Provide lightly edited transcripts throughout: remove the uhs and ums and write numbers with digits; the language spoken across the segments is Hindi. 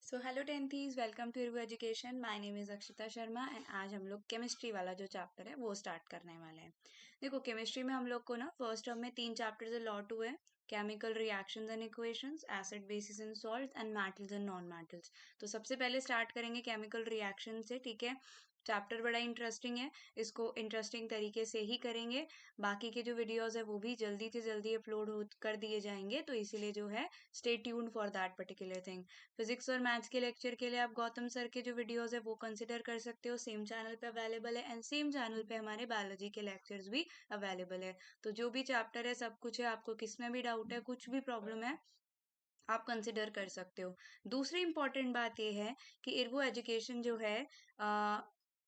So hello tenthies, welcome to review education. My name is Akshita Sharma and आज हम लोग केमिस्ट्री वाला जो चैप्टर है वो स्टार्ट करने वाले हैं। देखो, केमिस्ट्री में हम लोग को ना फर्स्ट टर्म में 3 चैप्टर्स अलॉट हुए हैं। Chemical reactions and equations, acid basis and salts and metals and non metals. तो सबसे पहले स्टार्ट करेंगे केमिकल रिएक्शन से, ठीक है। चैप्टर बड़ा इंटरेस्टिंग है, इसको इंटरेस्टिंग तरीके से ही करेंगे। बाकी के जो वीडियोस है वो भी जल्दी से जल्दी अपलोड हो कर दिए जाएंगे, तो इसीलिए जो है stay tuned for that particular thing. Physics और मैथ्स के लेक्चर के लिए आप गौतम सर के जो वीडियोस है वो कंसिडर कर सकते हो, सेम चैनल पे अवेलेबल है। एंड सेम चैनल पे हमारे बायोलॉजी के लेक्चर्स भी अवेलेबल है। तो जो भी चैप्टर है सब कुछ है, आपको किस में भी डाउट है, कुछ भी प्रॉब्लम है, आप कंसिडर कर सकते हो। दूसरी इंपॉर्टेंट बात यह है कि इरवो एजुकेशन जो है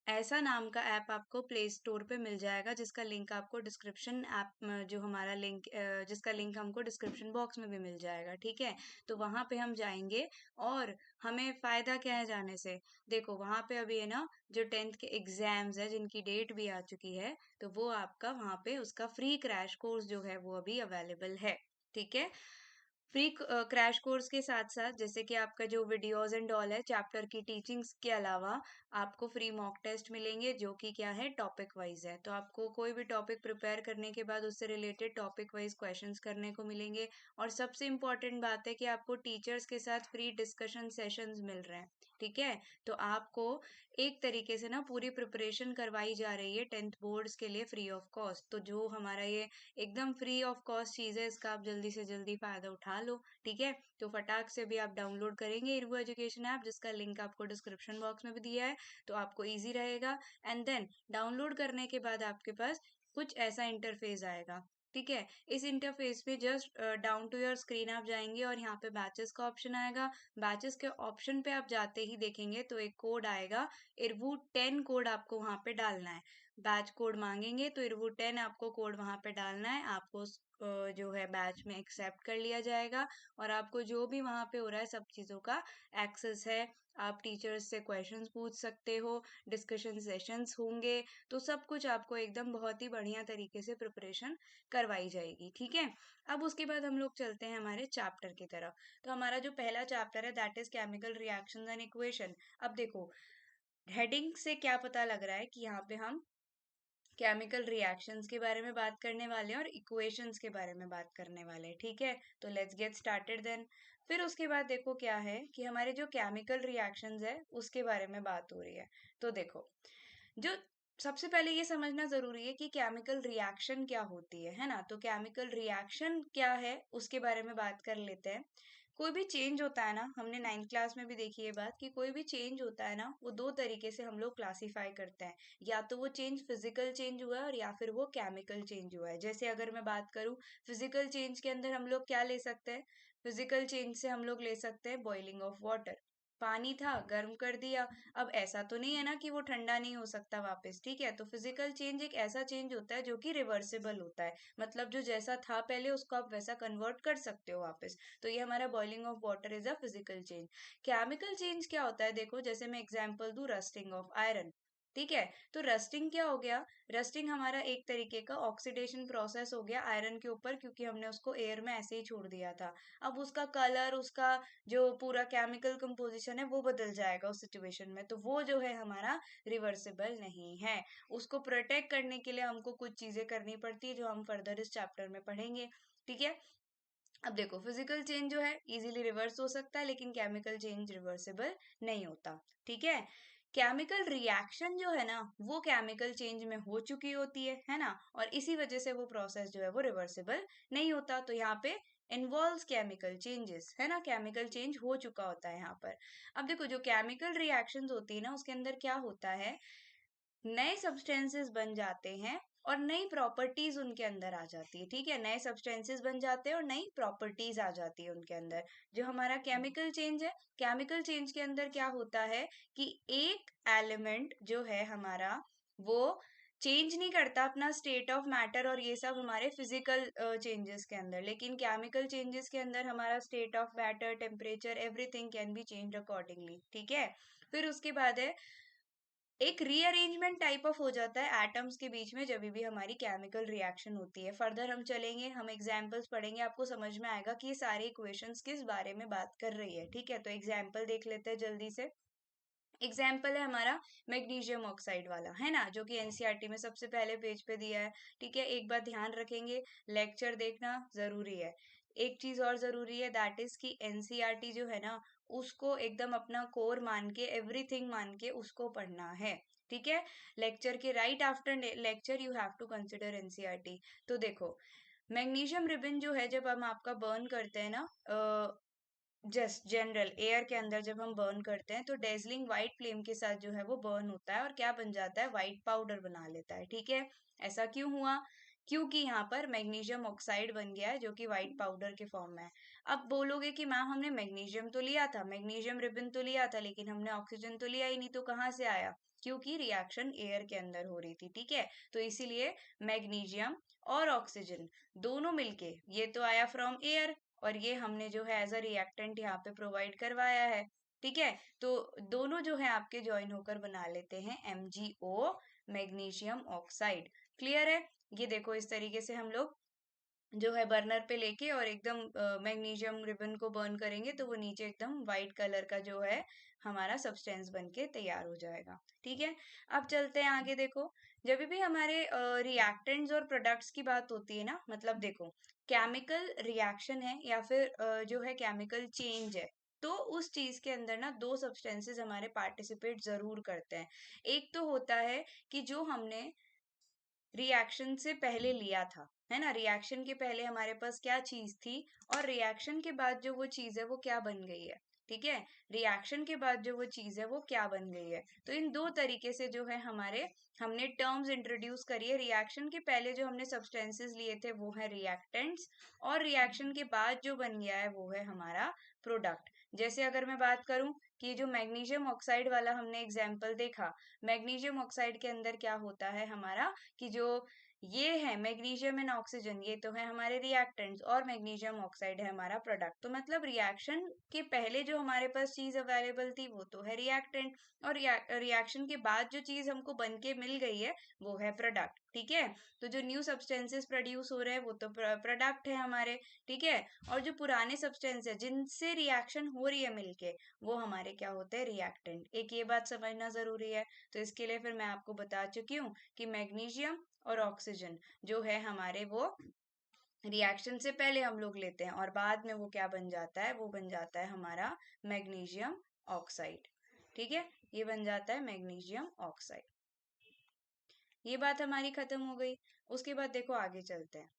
ऐसा नाम का ऐप आपको प्ले स्टोर पे मिल जाएगा, जिसका लिंक आपको डिस्क्रिप्शन ऐप जो हमारा लिंक जिसका लिंक हमको डिस्क्रिप्शन बॉक्स में भी मिल जाएगा, ठीक है। तो वहां पे हम जाएंगे और हमें फायदा क्या है जाने से। देखो, वहां पे अभी है ना, जो 10th के एग्जाम्स है जिनकी डेट भी आ चुकी है, तो वो आपका वहां पे उसका फ्री क्रैश कोर्स जो है वो अभी अवेलेबल है, ठीक है। फ्री क्रैश कोर्स के साथ साथ जैसे कि आपका जो वीडियोस एंड ऑल है चैप्टर की टीचिंग्स के अलावा आपको फ्री मॉक टेस्ट मिलेंगे, जो कि क्या है, टॉपिक वाइज है। तो आपको कोई भी टॉपिक प्रिपेयर करने के बाद उससे रिलेटेड टॉपिक वाइज क्वेश्चंस करने को मिलेंगे। और सबसे इम्पोर्टेंट बात है कि आपको टीचर्स के साथ फ्री डिस्कशन सेशंस मिल रहे हैं, ठीक है। तो आपको एक तरीके से ना पूरी प्रिपरेशन करवाई जा रही है 10th बोर्ड्स के लिए फ्री ऑफ कॉस्ट। तो जो हमारा ये एकदम फ्री ऑफ कॉस्ट चीज़ है, इसका आप जल्दी से जल्दी फायदा उठा लो, ठीक है। तो फटाक से भी आप डाउनलोड करेंगे इरवो एजुकेशन ऐप, जिसका लिंक आपको डिस्क्रिप्शन बॉक्स में भी दिया है, तो आपको ईजी रहेगा। एंड देन डाउनलोड करने के बाद आपके पास कुछ ऐसा इंटरफेस आएगा, ठीक है। इस इंटरफेस पे just down to your screen आप जाएंगे और यहाँ पे बैचेस का ऑप्शन आएगा। बैचेस के ऑप्शन पे आप जाते ही देखेंगे तो एक कोड आएगा, इरवू 10 कोड आपको वहां पे डालना है। बैच कोड मांगेंगे तो इरवू 10 आपको कोड वहां पे डालना है। आपको जो है बैच में एक्सेप्ट कर लिया जाएगा और आपको जो भी वहां पे हो रहा है सब चीजों का एक्सेस है। आप टीचर्स से क्वेश्चंस पूछ सकते हो, डिस्कशन सेशंस होंगे, तो सब कुछ आपको एकदम बहुत ही बढ़िया तरीके से प्रिपरेशन करवाई जाएगी, ठीक है। अब उसके बाद हम लोग चलते हैं हमारे चैप्टर की तरफ। तो हमारा जो पहला चैप्टर है that is chemical reactions and equation. अब देखो, हेडिंग से क्या पता लग रहा है कि यहाँ पे हम केमिकल रिएक्शंस के बारे में बात करने वाले हैं और इक्वेशंस के बारे में बात करने वाले हैं, ठीक है। तो लेट्स गेट स्टार्टेड देन। फिर उसके बाद देखो क्या है कि हमारे जो केमिकल रिएक्शंस है उसके बारे में बात हो रही है। तो देखो, जो सबसे पहले ये समझना जरूरी है कि केमिकल रिएक्शन क्या होती है ना। तो केमिकल रिएक्शन क्या है उसके बारे में बात कर लेते हैं। कोई भी चेंज होता है ना, हमने 9th क्लास में भी देखी है बात कि कोई भी चेंज होता है ना, वो दो तरीके से हम लोग क्लासिफाई करते हैं। या तो वो चेंज फिजिकल चेंज हुआ है और या फिर वो केमिकल चेंज हुआ है। जैसे अगर मैं बात करूं, फिजिकल चेंज के अंदर हम लोग क्या ले सकते हैं, फिजिकल चेंज से हम लोग ले सकते हैं बॉइलिंग ऑफ वाटर। पानी था, गर्म कर दिया। अब ऐसा तो नहीं है ना कि वो ठंडा नहीं हो सकता वापस, ठीक है। तो फिजिकल चेंज एक ऐसा चेंज होता है जो कि रिवर्सिबल होता है, मतलब जो जैसा था पहले उसको आप वैसा कन्वर्ट कर सकते हो वापस। तो ये हमारा boiling of water is a physical change. Chemical change क्या होता है, देखो जैसे मैं एग्जांपल दूं, रस्टिंग ऑफ आयरन, ठीक है। तो रस्टिंग क्या हो गया, रस्टिंग हमारा एक तरीके का ऑक्सीडेशन प्रोसेस हो गया आयरन के ऊपर, क्योंकि हमने उसको एयर में ऐसे ही छोड़ दिया था। अब उसका कलर, उसका जो पूरा केमिकल कंपोजिशन है वो बदल जाएगा उस सिचुएशन में, तो वो जो है हमारा रिवर्सिबल नहीं है। उसको प्रोटेक्ट करने के लिए हमको कुछ चीजें करनी पड़ती है जो हम फर्दर इस चैप्टर में पढ़ेंगे, ठीक है। अब देखो, फिजिकल चेंज जो है इजीली रिवर्स हो सकता है, लेकिन केमिकल चेंज रिवर्सिबल नहीं होता, ठीक है। केमिकल रिएक्शन जो है ना, वो केमिकल चेंज में हो चुकी होती है ना, और इसी वजह से वो प्रोसेस जो है वो रिवर्सिबल नहीं होता। तो यहाँ पे इन्वॉल्व्स केमिकल चेंजेस, है ना, केमिकल चेंज हो चुका होता है यहाँ पर। अब देखो, जो केमिकल रिएक्शंस होती है ना, उसके अंदर क्या होता है, नए सब्सटेंसेस बन जाते हैं और नई प्रॉपर्टीज उनके अंदर आ जाती है, ठीक है। नए सब्सटेंसेस बन जाते हैं और नई प्रॉपर्टीज आ जाती है उनके अंदर। जो हमारा केमिकल चेंज है, केमिकल चेंज के अंदर क्या होता है कि एक एलिमेंट जो है हमारा, वो चेंज नहीं करता अपना स्टेट ऑफ मैटर और ये सब हमारे फिजिकल चेंजेस के अंदर, लेकिन केमिकल चेंजेस के अंदर हमारा state of matter, temperature, everything can be change accordingly, ठीक है। फिर उसके बाद है एक रीअरेंजमेंट टाइप ऑफ हो जाता है एटम्स के बीच में जब भी हमारी केमिकल रिएक्शन होती है। फर्दर हम चलेंगे, हम एग्जांपल्स पढ़ेंगे, आपको समझ में आएगा कि ये सारे इक्वेशंस किस बारे में बात कर रही है। ठीक है, तो एग्जांपल देख लेते हैं जल्दी से। एग्जाम्पल है हमारा मैग्नीशियम ऑक्साइड वाला, है ना, जो कि एनसीईआरटी में सबसे पहले पेज पे दिया है। ठीक है, एक बात ध्यान रखेंगे, लेक्चर देखना जरूरी है। एक चीज और जरूरी है, दैट इज कि एनसीईआरटी जो है ना, उसको एकदम अपना कोर मान के, एवरीथिंग मान के उसको पढ़ना है। ठीक है, लेक्चर के right after lecture you have to consider NCERT. तो देखो, मैग्नीशियम रिबन जो है, जब हम आपका बर्न करते हैं ना, जस्ट जनरल एयर के अंदर जब हम बर्न करते हैं, तो डेजलिंग व्हाइट फ्लेम के साथ जो है वो बर्न होता है और क्या बन जाता है, व्हाइट पाउडर बना लेता है। ठीक है, ऐसा क्यों हुआ? क्योंकि यहाँ पर मैग्नीशियम ऑक्साइड बन गया है जो कि व्हाइट पाउडर के फॉर्म में है। अब बोलोगे कि मैम हमने मैग्नीशियम तो लिया था, मैग्नीशियम रिबन तो लिया था, लेकिन हमने ऑक्सीजन तो लिया ही नहीं, तो कहाँ से आया? क्योंकि रिएक्शन एयर के अंदर हो रही थी। ठीक है, तो इसीलिए मैग्नीशियम और ऑक्सीजन दोनों मिलके, ये तो आया फ्रॉम एयर और ये हमने जो है एज अ रिएक्टेंट यहाँ पे प्रोवाइड करवाया है। ठीक है, तो दोनों जो है आपके ज्वाइन होकर बना लेते हैं MgO, मैग्नीशियम ऑक्साइड। क्लियर है? ये देखो, इस तरीके से हम लोग जो है बर्नर पे लेके और एकदम मैग्नीशियम रिबन को बर्न करेंगे तो वो नीचे एकदम व्हाइट कलर का जो है हमारा सब्सटेंस बन के तैयार हो जाएगा। ठीक है, अब चलते हैं आगे। देखो, जब भी हमारे रिएक्टेंट्स और प्रोडक्ट्स की बात होती है ना, मतलब देखो, केमिकल रिएक्शन है या फिर जो है केमिकल चेंज है, तो उस चीज के अंदर ना दो सब्सटेंसेस हमारे पार्टिसिपेट जरूर करते हैं। एक तो होता है कि जो हमने रिएक्शन से पहले लिया था, है ना, रिएक्शन के पहले हमारे पास क्या चीज थी, और रिएक्शन के बाद जो वो चीज है वो क्या बन गई है। ठीक है, रिएक्शन के बाद जो वो चीज है वो क्या बन गई है। तो इन दो तरीके से जो है हमारे, हमने टर्म्स इंट्रोड्यूस करी है। रिएक्शन के पहले जो हमने सब्सटेंसेस लिए थे वो है रिएक्टेंट्स, और रिएक्शन के बाद जो बन गया है वो है हमारा प्रोडक्ट। जैसे अगर मैं बात करूं कि जो मैग्नीशियम ऑक्साइड वाला हमने एग्जाम्पल देखा, मैग्नीशियम ऑक्साइड के अंदर क्या होता है हमारा, कि जो ये है मैग्नीशियम एंड ऑक्सीजन, ये तो है हमारे रिएक्टेंट्स, और मैग्नीशियम ऑक्साइड है हमारा प्रोडक्ट। तो मतलब रिएक्शन के पहले जो हमारे पास चीज अवेलेबल थी वो तो है रिएक्टेंट, और रिएक्शन के बाद जो चीज हमको बन के मिल गई है वो है प्रोडक्ट। ठीक है, तो जो न्यू सब्सटेंसेस प्रोड्यूस हो रहे हैं वो तो प्रोडक्ट है हमारे। ठीक है, और जो पुराने सब्सटेंस है जिनसे रिएक्शन हो रही है मिलके, वो हमारे क्या होते हैं, रिएक्टेंट। एक ये बात समझना जरूरी है। तो इसके लिए फिर मैं आपको बता चुकी हूँ कि मैग्नीशियम और ऑक्सीजन जो है हमारे, वो रिएक्शन से पहले हम लोग लेते हैं और बाद में वो क्या बन जाता है, वो बन जाता है हमारा मैग्नीशियम ऑक्साइड। ठीक है, ये बन जाता है मैग्नीशियम ऑक्साइड। ये बात हमारी खत्म हो गई। उसके बाद देखो आगे चलते हैं।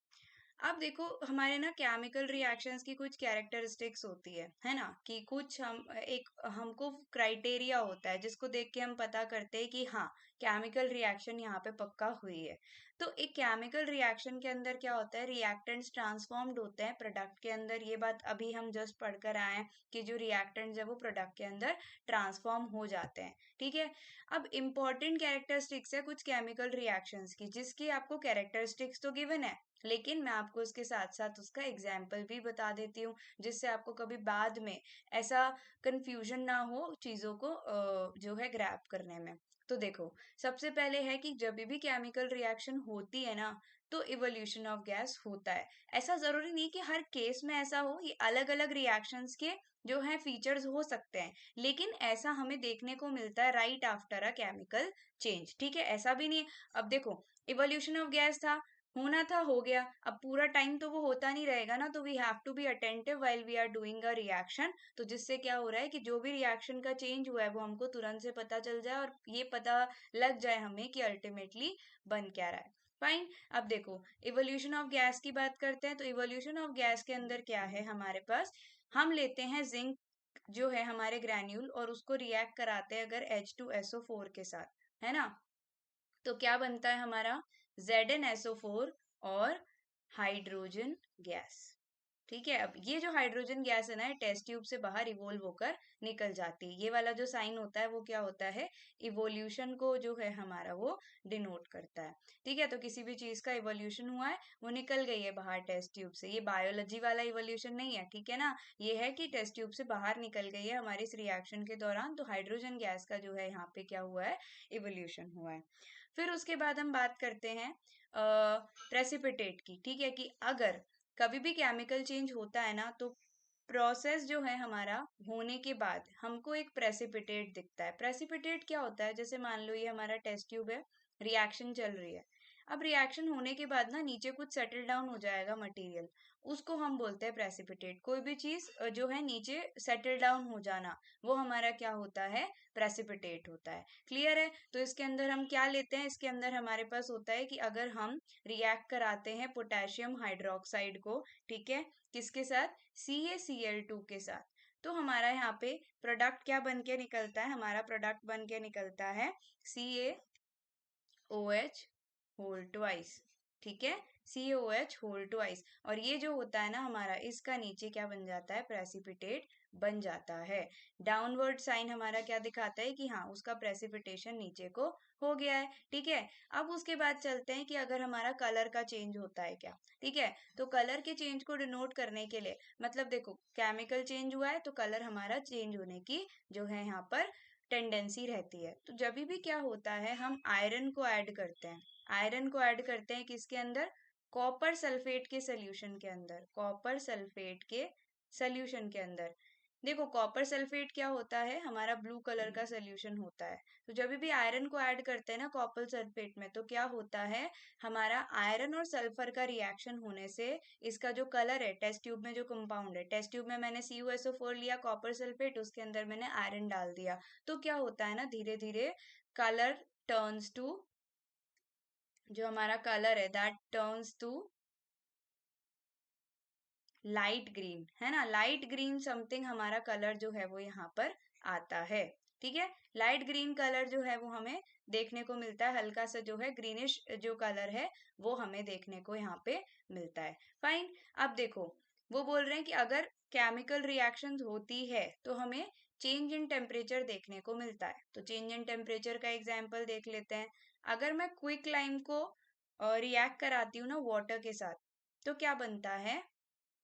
अब देखो, हमारे ना केमिकल रिएक्शंस की कुछ कैरेक्टरिस्टिक्स होती है ना, कि कुछ हम एक हमको क्राइटेरिया होता है जिसको देख के हम पता करते हैं कि हाँ, केमिकल रिएक्शन यहाँ पे पक्का हुई है। तो एक केमिकल रिएक्शन के अंदर क्या होता है, रिएक्टेंट्स ट्रांसफॉर्म्ड होते हैं प्रोडक्ट के अंदर। ये बात अभी हम जस्ट पढ़कर आए हैं कि जो रिएक्टेंट्स है वो प्रोडक्ट के अंदर ट्रांसफॉर्म हो जाते हैं। ठीक है, अब इम्पोर्टेंट कैरेक्टरिस्टिक्स है कुछ केमिकल रिएक्शंस की, जिसकी आपको कैरेक्टरिस्टिक्स तो गिवन है, लेकिन मैं आपको इसके साथ साथ उसका एग्जाम्पल भी बता देती हूँ, जिससे आपको कभी बाद में ऐसा कंफ्यूजन ना हो चीजों को जो है ग्रैब करने में। तो देखो, सबसे पहले है कि जब भी केमिकल रिएक्शन होती है ना, तो इवोल्यूशन ऑफ गैस होता है। ऐसा जरूरी नहीं कि हर केस में ऐसा हो, ये अलग अलग रिएक्शंस के जो है फीचर्स हो सकते हैं, लेकिन ऐसा हमें देखने को मिलता है right after a chemical change. ठीक है, ऐसा भी नहीं है। अब देखो, इवोल्यूशन ऑफ गैस था, होना था, हो गया। अब पूरा टाइम तो वो होता नहीं रहेगा ना, तो we have to be attentive while we are doing a reaction. तो जिससे क्या हो रहा है कि जो भी रिएक्शन का चेंज हुआ है वो हमको तुरंत से पता चल जाए और ये पता लग जाए हमें कि अल्टीमेटली बन क्या रहा है। फाइन, अब देखो, इवोल्यूशन ऑफ गैस की बात करते हैं। तो इवोल्यूशन ऑफ गैस के अंदर क्या है हमारे पास, हम लेते हैं जिंक जो है हमारे ग्रैन्यूल, और उसको रिएक्ट कराते हैं अगर H2SO4 के साथ, है ना, तो क्या बनता है हमारा, ZnSO4 और हाइड्रोजन गैस। ठीक है। अब ये जो हाइड्रोजन गैस है ना, टेस्ट ट्यूब से बाहर इवोल्व होकर निकल जाती है। ये वाला जो साइन होता है वो क्या होता है, इवोल्यूशन को जो है हमारा वो डिनोट करता है। ठीक है, तो किसी भी चीज का इवोल्यूशन हुआ है, वो निकल गई है बाहर टेस्ट ट्यूब से। ये बायोलॉजी वाला इवोल्यूशन नहीं है, ठीक है ना। ये है कि टेस्ट ट्यूब से बाहर निकल गई है हमारे इस रिएक्शन के दौरान, तो हाइड्रोजन गैस का जो है यहाँ पे क्या हुआ है, इवोल्यूशन हुआ है। फिर उसके बाद हम बात करते हैं प्रेसिपिटेट की। ठीक है, कि अगर कभी भी केमिकल चेंज होता है ना, तो प्रोसेस जो है हमारा होने के बाद हमको एक प्रेसिपिटेट दिखता है। प्रेसिपिटेट क्या होता है, जैसे मान लो ये हमारा टेस्ट ट्यूब है, रिएक्शन चल रही है। अब रिएक्शन होने के बाद ना नीचे कुछ सेटल डाउन हो जाएगा मटेरियल, उसको हम बोलते हैं प्रेसिपिटेट। कोई भी चीज जो है नीचे सेटल डाउन हो जाना, वो हमारा क्या होता है, प्रेसिपिटेट होता है। क्लियर है। तो इसके अंदर हम क्या लेते हैं, इसके अंदर हमारे पास होता है कि अगर हम रिएक्ट कराते हैं पोटेशियम हाइड्रोक्साइड को, ठीक है, किसके साथ, CaCl2 के साथ, तो हमारा यहाँ पे प्रोडक्ट क्या बन के निकलता है, हमारा प्रोडक्ट बन के निकलता है CaOH होल ट्वाइस। ठीक है, CaOH होल ट्वाइस। और ये जो होता है ना हमारा, इसका नीचे क्या बन जाता है, प्रेसिपिटेट बन जाता है। डाउनवर्ड साइन हमारा क्या दिखाता है कि हाँ, उसका प्रेसिपिटेशन नीचे को हो गया है। ठीक है, अब उसके बाद चलते हैं कि अगर हमारा कलर का चेंज होता है क्या। ठीक है, तो कलर के चेंज को डिनोट करने के लिए, मतलब देखो केमिकल चेंज हुआ है तो कलर हमारा चेंज होने की जो है यहाँ पर टेंडेंसी रहती है। तो जब भी क्या होता है, हम आयरन को ऐड करते हैं, आयरन को ऐड करते हैं किसके अंदर, कॉपर सल्फेट के सोल्यूशन के अंदर, कॉपर सल्फेट के सोल्यूशन के अंदर। देखो कॉपर सल्फेट क्या होता है, हमारा ब्लू कलर का सोल्यूशन होता है। तो जब भी आयरन को ऐड करते हैं ना कॉपर सल्फेट में, तो क्या होता है, हमारा आयरन और सल्फर का रिएक्शन होने से इसका जो कलर है, टेस्ट ट्यूब में जो कंपाउंड है, टेस्ट ट्यूब में मैंने CuSO4 लिया, कॉपर सल्फेट, उसके अंदर मैंने आयरन डाल दिया, तो क्या होता है ना, धीरे धीरे कलर टर्न्स टू, जो हमारा कलर है that turns to light green, है ना, लाइट ग्रीन समथिंग हमारा कलर जो है वो यहाँ पर आता है। ठीक है, लाइट ग्रीन कलर जो है वो हमें देखने को मिलता है, हल्का सा जो है ग्रीनिश जो कलर है वो हमें देखने को यहाँ पे मिलता है। फाइन। अब देखो वो बोल रहे हैं कि अगर केमिकल रिएक्शंस होती है तो हमें चेंज इन टेम्परेचर देखने को मिलता है। तो चेंज इन टेम्परेचर का एग्जाम्पल देख लेते हैं। अगर मैं क्विक लाइम को रिएक्ट कराती हूँ ना वाटर के साथ, तो क्या बनता है,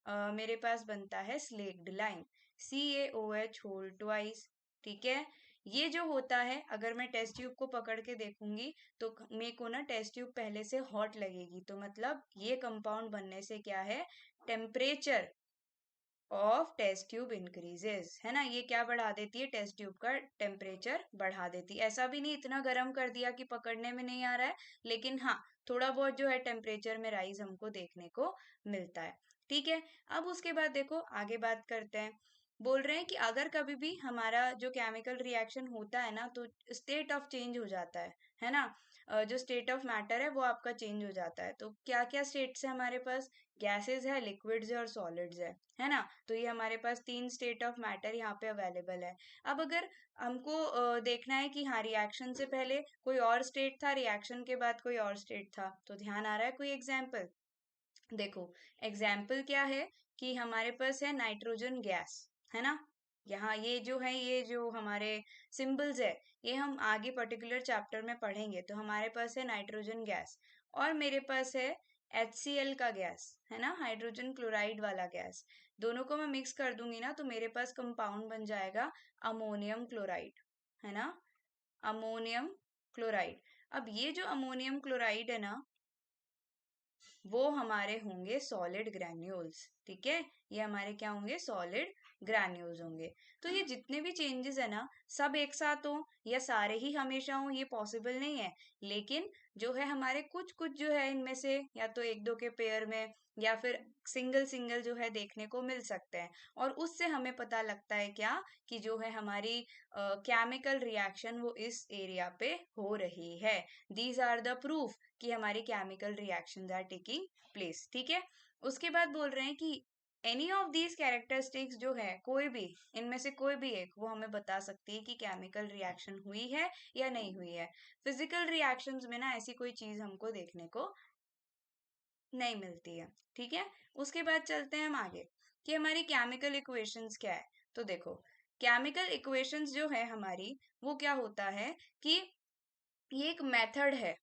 मेरे पास बनता है slaked lime, CaOH whole twice. ठीक है, ये जो होता है, अगर मैं टेस्ट ट्यूब को पकड़ के देखूंगी तो मेरे को ना टेस्ट ट्यूब पहले से हॉट लगेगी, तो मतलब ये कंपाउंड बनने से क्या है, temperature of test tube increases, है ना। ये क्या बढ़ा देती है, टेस्ट ट्यूब का टेम्परेचर बढ़ा देती है। ऐसा भी नहीं इतना गर्म कर दिया कि पकड़ने में नहीं आ रहा है, लेकिन हाँ थोड़ा बहुत जो है टेम्परेचर में राइज हमको देखने को मिलता है। ठीक है, अब उसके बाद देखो आगे बात करते हैं। बोल रहे हैं कि अगर कभी भी हमारा जो केमिकल रिएक्शन होता है ना, तो स्टेट ऑफ चेंज हो जाता है ना। जो स्टेट ऑफ मैटर है वो आपका चेंज हो जाता है। तो क्या क्या स्टेट्स है हमारे पास, गैसेस है, लिक्विड्स है और सॉलिड्स है ना। तो ये हमारे पास 3 स्टेट ऑफ मैटर यहाँ पे अवेलेबल है। अब अगर हमको देखना है कि हाँ रिएक्शन से पहले कोई और स्टेट था, रिएक्शन के बाद कोई और स्टेट था, तो ध्यान आ रहा है कोई एग्जाम्पल, देखो एग्जाम्पल क्या है कि हमारे पास है नाइट्रोजन गैस, है ना। यहाँ ये जो है, ये जो हमारे सिंबल्स है, ये हम आगे पर्टिकुलर चैप्टर में पढ़ेंगे। तो हमारे पास है नाइट्रोजन गैस, और मेरे पास है HCl का गैस, है ना, हाइड्रोजन क्लोराइड वाला गैस। दोनों को मैं मिक्स कर दूंगी ना, तो मेरे पास कंपाउंड बन जाएगा अमोनियम क्लोराइड, है ना, अमोनियम क्लोराइड। अब ये जो अमोनियम क्लोराइड है ना, वो हमारे होंगे सॉलिड ग्रैन्यूल्स। ठीक है, ये हमारे क्या होंगे, सॉलिड ग्रैन्यूल्स होंगे। तो ये जितने भी चेंजेस है ना, सब एक साथ हो या सारे ही हमेशा हो, ये पॉसिबल नहीं है। लेकिन जो है हमारे कुछ कुछ जो है इनमें से, या तो एक दो के पेयर में, या फिर सिंगल सिंगल जो है देखने को मिल सकते हैं। और उससे हमें पता लगता है क्या, कि जो है हमारी केमिकल रिएक्शन वो इस एरिया पे हो रही है। दीज आर द प्रूफ कि हमारी chemical reactions are taking place. ठीक है, उसके बाद बोल रहे हैं कि एनी ऑफ दीज कैरेक्टरिस्टिक्स जो है, कोई भी इनमें से कोई भी एक, वो हमें बता सकती है कि केमिकल रिएक्शन हुई है या नहीं हुई है। फिजिकल रिएक्शंस में ना ऐसी कोई चीज हमको देखने को नहीं मिलती है। ठीक है, उसके बाद चलते हैं हम आगे। कि हमारी केमिकल इक्वेशंस क्या है। तो देखो, केमिकल इक्वेशंस जो है हमारी, वो क्या होता है कि ये एक मेथड है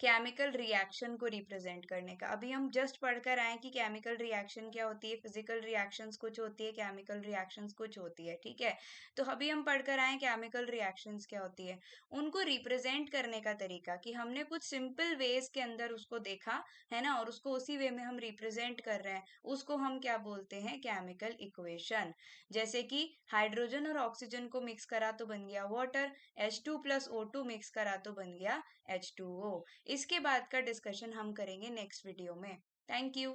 केमिकल रिएक्शन को रिप्रेजेंट करने का। अभी हम जस्ट पढ़कर आए कि केमिकल रिएक्शन क्या होती है, फिजिकल रिएक्शंस कुछ होती है, केमिकल रिएक्शंस कुछ होती है, ठीक है। तो अभी हम पढ़कर आए केमिकल रिएक्शंस क्या होती है, उनको रिप्रेजेंट करने का तरीका, कि हमने कुछ सिंपल वेज के अंदर उसको देखा है ना, और उसको उसी वे में हम रिप्रेजेंट कर रहे हैं, उसको हम क्या बोलते हैं, केमिकल इक्वेशन। जैसे कि हाइड्रोजन और ऑक्सीजन को मिक्स करा तो बन गया water, H2 plus O2 mix करा तो बन गया H2O। इसके बाद का डिस्कशन हम करेंगे नेक्स्ट वीडियो में। Thank you.